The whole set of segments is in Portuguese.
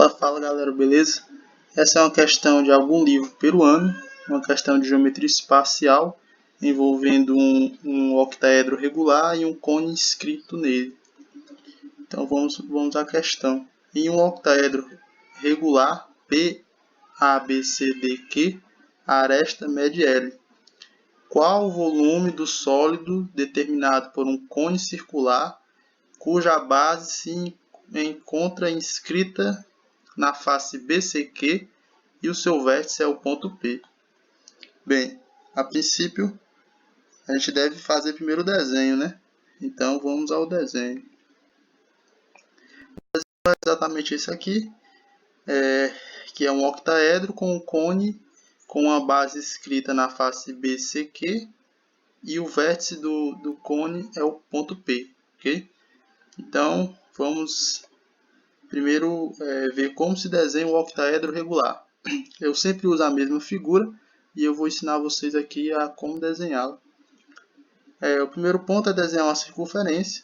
Fala galera, beleza? Essa é uma questão de algum livro peruano, uma questão de geometria espacial envolvendo um octaedro regular e um cone inscrito nele. Então vamos à questão. Em um octaedro regular PABCDQ, a aresta mede L. Qual o volume do sólido determinado por um cone circular cuja base se encontra inscrita na face BCQ e o seu vértice é o ponto P? Bem, a princípio a gente deve fazer primeiro o desenho, né? Então vamos ao desenho. O desenho é exatamente esse aqui, que é um octaedro com um cone com a base escrita na face BCQ e o vértice do cone é o ponto P, ok? Então vamos primeiro ver como se desenha um octaedro regular. Eu sempre uso a mesma figura e eu vou ensinar vocês aqui a como desenhá-la. O primeiro ponto é desenhar uma circunferência.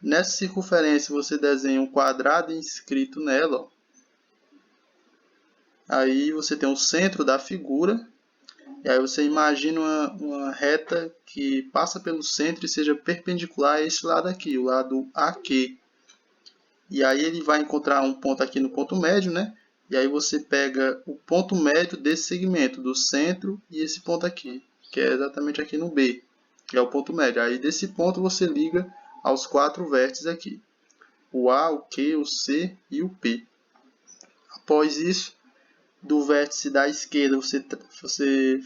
Nessa circunferência você desenha um quadrado inscrito nela. Ó. Aí você tem o centro da figura. E aí você imagina uma reta que passa pelo centro e seja perpendicular a esse lado aqui, o lado AQ. E aí ele vai encontrar um ponto aqui no ponto médio, né? E aí você pega o ponto médio desse segmento, do centro e esse ponto aqui, que é exatamente aqui no B, que é o ponto médio. Aí desse ponto você liga aos quatro vértices aqui, o A, o Q, o C e o P. Após isso, do vértice da esquerda você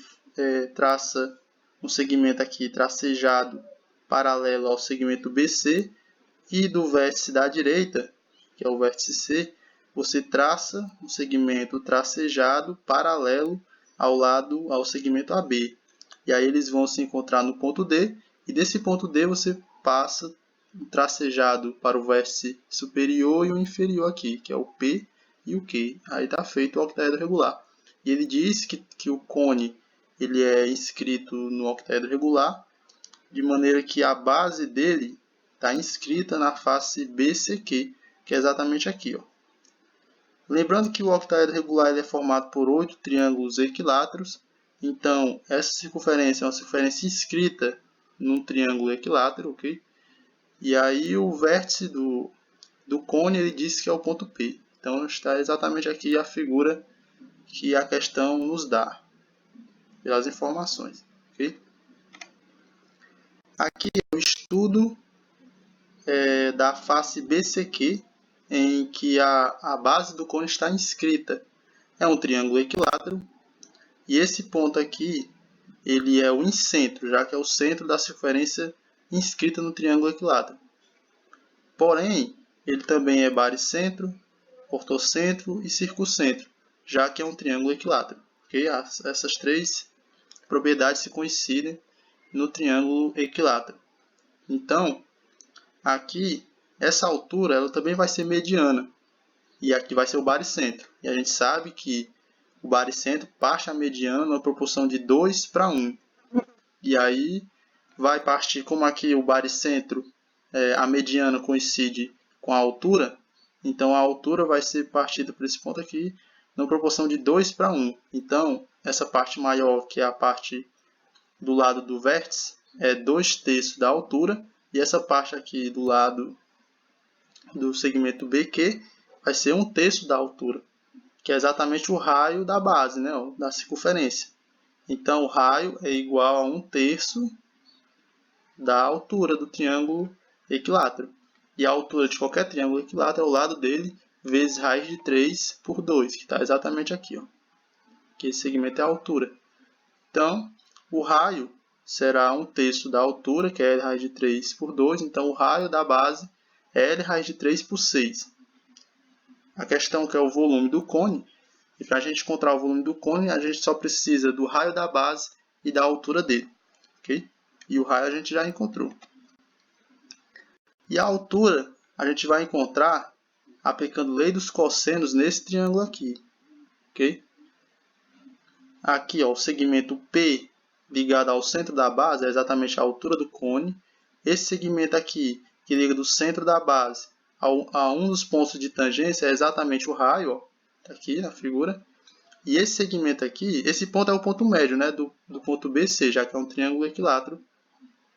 traça um segmento aqui tracejado paralelo ao segmento BC, e do vértice da direita, que é o vértice C, você traça um segmento tracejado paralelo ao segmento AB. E aí eles vão se encontrar no ponto D, e desse ponto D você passa um tracejado para o vértice superior e o inferior aqui, que é o P e o Q. Aí está feito o octaedro regular. E ele diz que o cone ele é inscrito no octaedro regular, de maneira que a base dele está inscrita na face BCQ, que é exatamente aqui. Ó. Lembrando que o octaedro regular ele é formado por 8 triângulos equiláteros, então essa circunferência é uma circunferência inscrita num triângulo equilátero, ok? E aí o vértice do cone ele diz que é o ponto P. Então está exatamente aqui a figura que a questão nos dá, pelas informações, ok? Aqui é o estudo da face BCQ, em que a base do cone está inscrita. É um triângulo equilátero, e esse ponto aqui ele é o incentro, já que é o centro da circunferência inscrita no triângulo equilátero. Porém, ele também é baricentro, ortocentro e circuncentro, já que é um triângulo equilátero. Okay? Essas três propriedades se coincidem no triângulo equilátero. Então, aqui, essa altura ela também vai ser mediana. E aqui vai ser o baricentro. E a gente sabe que o baricentro parte a mediana numa proporção de 2 para 1. E aí vai partir, como aqui o baricentro, a mediana coincide com a altura, então a altura vai ser partida por esse ponto aqui numa proporção de 2 para 1. Então, essa parte maior, que é a parte do lado do vértice, é 2/3 da altura. E essa parte aqui do lado do segmento BQ vai ser 1/3 da altura, que é exatamente o raio da base, né, da circunferência. Então, o raio é igual a 1/3 da altura do triângulo equilátero. E a altura de qualquer triângulo equilátero é o lado dele vezes raiz de 3 por 2, que está exatamente aqui. Ó, que esse segmento é a altura. Então, o raio será 1/3 da altura, que é L raiz de 3 por 2. Então, o raio da base é L raiz de 3 por 6. A questão que é o volume do cone. E para a gente encontrar o volume do cone, a gente só precisa do raio da base e da altura dele. Okay? E o raio a gente já encontrou. E a altura a gente vai encontrar aplicando lei dos cossenos nesse triângulo aqui. Okay? Aqui, ó, o segmento P ligado ao centro da base é exatamente a altura do cone. Esse segmento aqui, que liga do centro da base a um dos pontos de tangência é exatamente o raio, ó, tá aqui na figura. E esse segmento aqui, esse ponto é o ponto médio, né, do ponto BC, já que é um triângulo equilátero.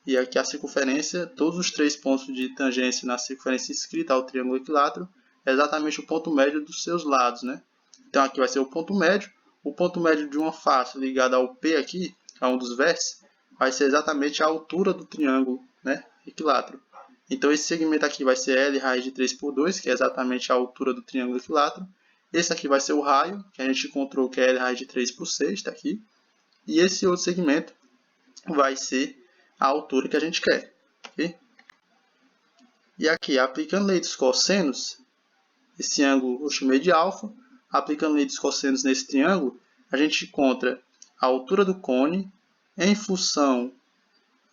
E aqui a circunferência, todos os 3 pontos de tangência na circunferência inscrita ao triângulo equilátero, é exatamente o ponto médio dos seus lados, né? Então aqui vai ser o ponto médio de uma face ligada ao P aqui, a um dos vértices, vai ser exatamente a altura do triângulo, né, equilátero. Então esse segmento aqui vai ser L raiz de 3 por 2, que é exatamente a altura do triângulo equilátero. Esse aqui vai ser o raio, que a gente encontrou que é L raiz de 3 por 6, está aqui. E esse outro segmento vai ser a altura que a gente quer. Okay? E aqui, aplicando lei dos cossenos, esse ângulo eu chamei de alfa. Aplicando lei dos cossenos nesse triângulo, a gente encontra a altura do cone em função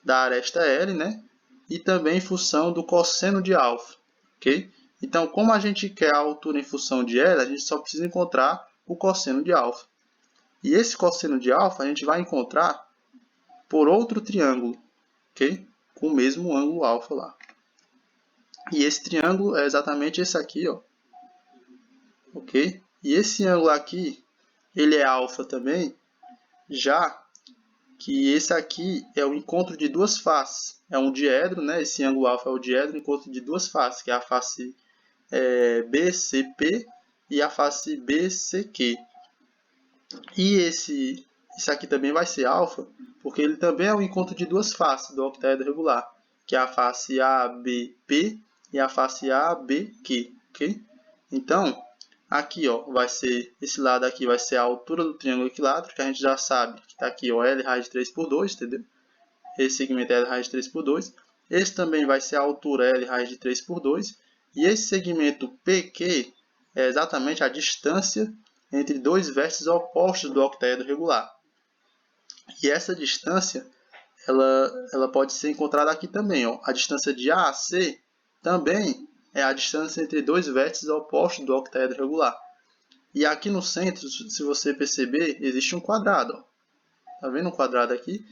da aresta L, né? E também em função do cosseno de alfa. Okay? Então, como a gente quer a altura em função de L, a gente só precisa encontrar o cosseno de alfa. E esse cosseno de alfa a gente vai encontrar por outro triângulo, okay? Com o mesmo ângulo alfa lá. E esse triângulo é exatamente esse aqui, ó. Ok? E esse ângulo aqui, ele é alfa também, já que esse aqui é o encontro de duas faces. É um diedro, né? Esse ângulo alfa é o diedro, encontro de duas faces, que é a face BCP e a face BCQ. E esse aqui também vai ser alfa, porque ele também é o encontro de duas faces do octaedro regular, que é a face ABP e a face ABQ. Okay? Então, aqui ó, vai ser, esse lado aqui vai ser a altura do triângulo equilátero, que a gente já sabe que está aqui, ó, L raiz de 3 por 2, entendeu? Esse segmento é L raiz de 3 por 2. Esse também vai ser a altura L raiz de 3 por 2. E esse segmento PQ é exatamente a distância entre dois vértices opostos do octaedro regular. E essa distância, ela pode ser encontrada aqui também. Ó. A distância de A a C também é a distância entre dois vértices opostos do octaedro regular. E aqui no centro, se você perceber, existe um quadrado. Está vendo um quadrado aqui?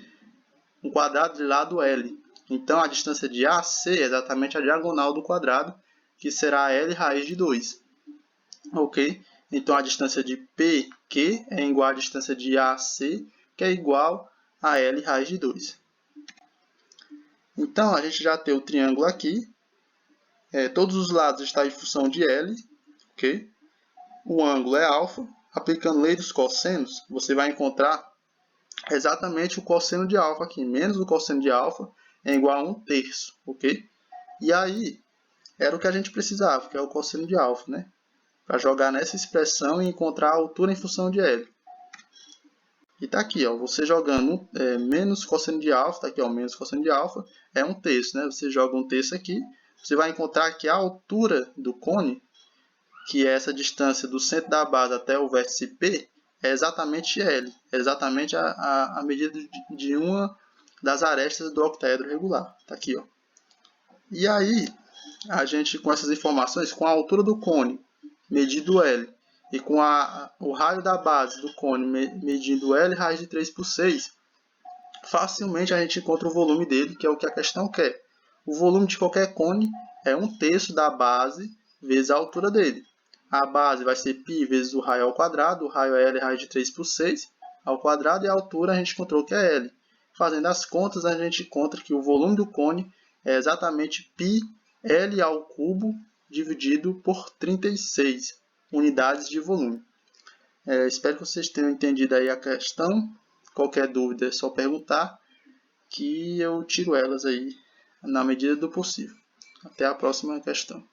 Um quadrado de lado L. Então, a distância de A a C é exatamente a diagonal do quadrado, que será L raiz de 2. Ok? Então, a distância de PQ é igual à distância de AC, que é igual a L raiz de 2. Então, a gente já tem o triângulo aqui. Todos os lados estão em função de L. Okay? O ângulo é alfa. Aplicando lei dos cossenos, você vai encontrar exatamente o cosseno de alfa aqui. Menos o cosseno de alfa é igual a 1/3. Okay? E aí, era o que a gente precisava, que é o cosseno de alfa, né? Para jogar nessa expressão e encontrar a altura em função de L. E está aqui, ó, você jogando menos cosseno de alfa, está aqui, ó, menos cosseno de alfa, é 1/3, né? Você joga 1/3 aqui, você vai encontrar que a altura do cone, que é essa distância do centro da base até o vértice P, é exatamente L, é exatamente a medida de uma das arestas do octaedro regular. Está aqui, ó. E aí, a gente, com essas informações, com a altura do cone, medindo L, e com o raio da base do cone medindo L raiz de 3 por 6, facilmente a gente encontra o volume dele, que é o que a questão quer. O volume de qualquer cone é 1/3 da base vezes a altura dele. A base vai ser π vezes o raio ao quadrado, o raio é L raiz de 3 por 6 ao quadrado, e a altura a gente encontrou que é L. Fazendo as contas, a gente encontra que o volume do cone é exatamente π L ao cubo dividido por 36 unidades de volume. Espero que vocês tenham entendido aí a questão. Qualquer dúvida é só perguntar, que eu tiro elas aí na medida do possível. Até a próxima questão.